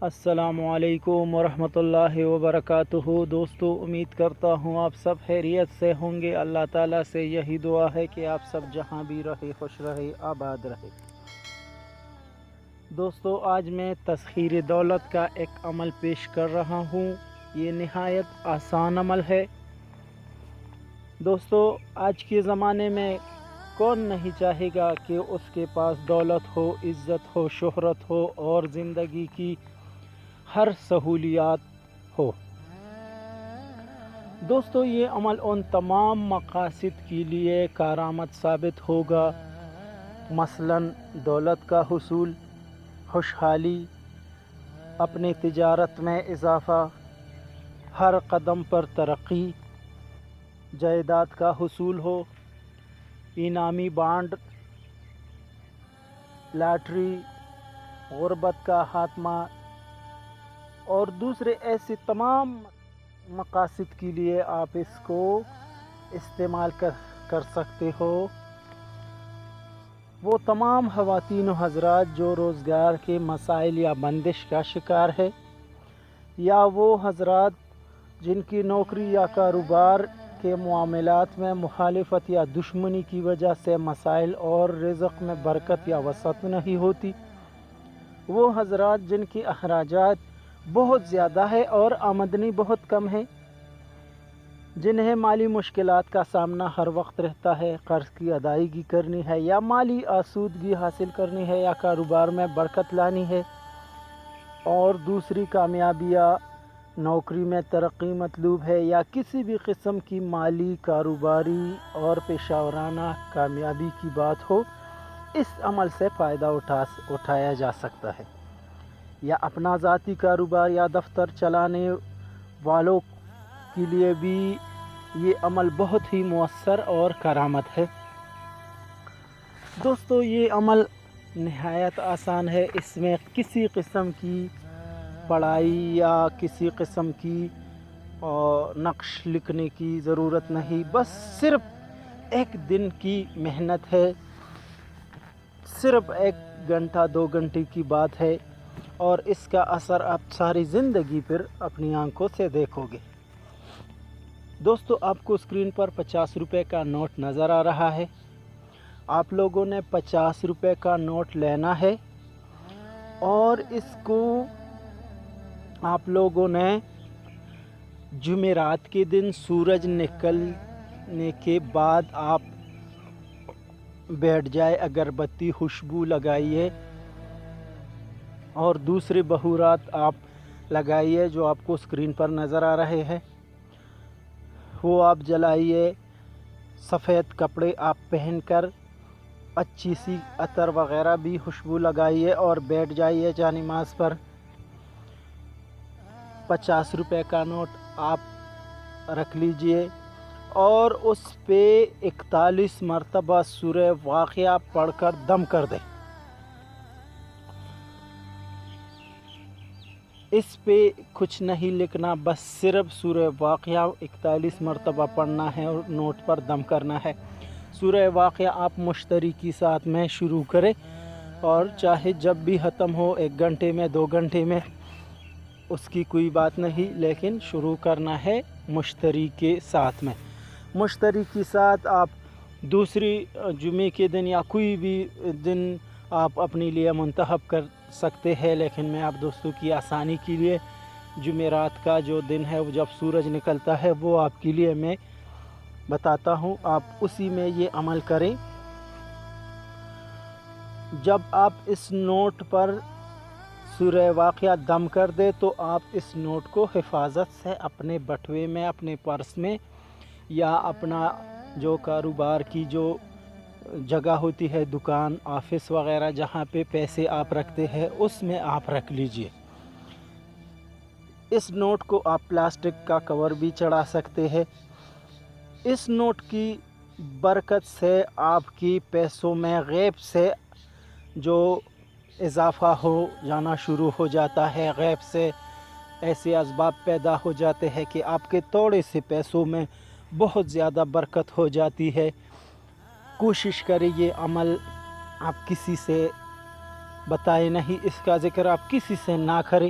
السلام علیکم ورحمۃ اللہ وبرکاتہ۔ دوستو، امید کرتا ہوں آپ سب خیریت سے ہوں گے۔ اللہ تعالیٰ سے یہی دعا ہے کہ آپ سب جہاں بھی رہے خوش رہے آباد رہے۔ دوستو، آج میں تسخیر دولت کا ایک عمل پیش کر رہا ہوں۔ یہ نہایت آسان عمل ہے۔ دوستو، آج کے زمانے میں کون نہیں چاہے گا کہ اس کے پاس دولت ہو، عزت ہو، شہرت ہو اور زندگی کی ہر سہولیات ہو۔ دوستو، یہ عمل ان تمام مقاصد کے لیے کارآمد ثابت ہوگا، مثلاً دولت کا حصول، خوشحالی، اپنی تجارت میں اضافہ، ہر قدم پر ترقی، جائیداد کا حصول ہو، انعامی بانڈ، لاٹری، غربت کا خاتمہ اور دوسرے ایسے تمام مقاصد کے لیے آپ اس کو استعمال کر سکتے ہو۔ وہ تمام خواتین و حضرات جو روزگار کے مسائل یا بندش کا شکار ہے، یا وہ حضرات جن کی نوکری یا کاروبار کے معاملات میں مخالفت یا دشمنی کی وجہ سے مسائل اور رزق میں برکت یا وسعت نہیں ہوتی، وہ حضرات جن کی اخراجات بہت زیادہ ہے اور آمدنی بہت کم ہے، جنہیں مالی مشکلات کا سامنا ہر وقت رہتا ہے، قرض کی ادائیگی کرنی ہے یا مالی آسودگی حاصل کرنی ہے یا کاروبار میں برکت لانی ہے اور دوسری کامیابیاں، نوکری میں ترقی مطلوب ہے یا کسی بھی قسم کی مالی، کاروباری اور پیشہ ورانہ کامیابی کی بات ہو، اس عمل سے فائدہ اٹھایا جا سکتا ہے۔ یا اپنا ذاتی کاروبار یا دفتر چلانے والوں کے لیے بھی یہ عمل بہت ہی مؤثر اور کارآمد ہے۔ دوستو، یہ عمل نہایت آسان ہے۔ اس میں کسی قسم کی پڑھائی یا کسی قسم کی نقش لکھنے کی ضرورت نہیں، بس صرف ایک دن کی محنت ہے، صرف 1 گھنٹہ 2 گھنٹے کی بات ہے اور اس کا اثر آپ ساری زندگی پر اپنی آنکھوں سے دیکھو گے۔ دوستو، آپ کو اسکرین پر 50 روپے کا نوٹ نظر آ رہا ہے۔ آپ لوگوں نے 50 روپے کا نوٹ لینا ہے اور اس کو آپ لوگوں نے جمعرات کے دن سورج نکلنے کے بعد آپ بیٹھ جائے، اگربتی خوشبو لگائیے اور دوسرے بہورات آپ لگائیے جو آپ کو اسکرین پر نظر آ رہے ہیں، وہ آپ جلائیے۔ سفید کپڑے آپ پہن کر اچھی سی عطر وغیرہ بھی خوشبو لگائیے اور بیٹھ جائیے جانماز پر۔ 50 روپے کا نوٹ آپ رکھ لیجئے اور اس پہ 41 مرتبہ سورہ واقعہ پڑھ کر دم کر دیں۔ اس پہ کچھ نہیں لکھنا، بس صرف سورہ واقعہ 41 مرتبہ پڑھنا ہے اور نوٹ پر دم کرنا ہے۔ سورہ واقعہ آپ مشتری کی ساتھ میں شروع کریں اور چاہے جب بھی ختم ہو، 1 گھنٹے میں 2 گھنٹے میں، اس کی کوئی بات نہیں، لیکن شروع کرنا ہے مشتری کے ساتھ میں۔ مشتری کے ساتھ آپ دوسری جمعے کے دن یا کوئی بھی دن آپ اپنے لیے منتخب کر سکتے ہیں، لیکن میں آپ دوستوں کی آسانی کے لیے جمعرات کا جو دن ہے جب سورج نکلتا ہے وہ آپ کے لیے میں بتاتا ہوں، آپ اسی میں یہ عمل کریں۔ جب آپ اس نوٹ پر سورہ واقعہ دم کر دے تو آپ اس نوٹ کو حفاظت سے اپنے بٹوے میں، اپنے پرس میں یا اپنا جو کاروبار کی جو جگہ ہوتی ہے، دکان، آفس وغیرہ جہاں پہ پیسے آپ رکھتے ہیں، اس میں آپ رکھ لیجئے۔ اس نوٹ کو آپ پلاسٹک کا کور بھی چڑھا سکتے ہیں۔ اس نوٹ کی برکت سے آپ کی پیسوں میں غیب سے جو اضافہ ہو جانا شروع ہو جاتا ہے، غیب سے ایسے اسباب پیدا ہو جاتے ہیں کہ آپ کے تھوڑے سے پیسوں میں بہت زیادہ برکت ہو جاتی ہے۔ کوشش کریں یہ عمل آپ کسی سے بتائیں نہیں، اس کا ذکر آپ کسی سے نہ کریں۔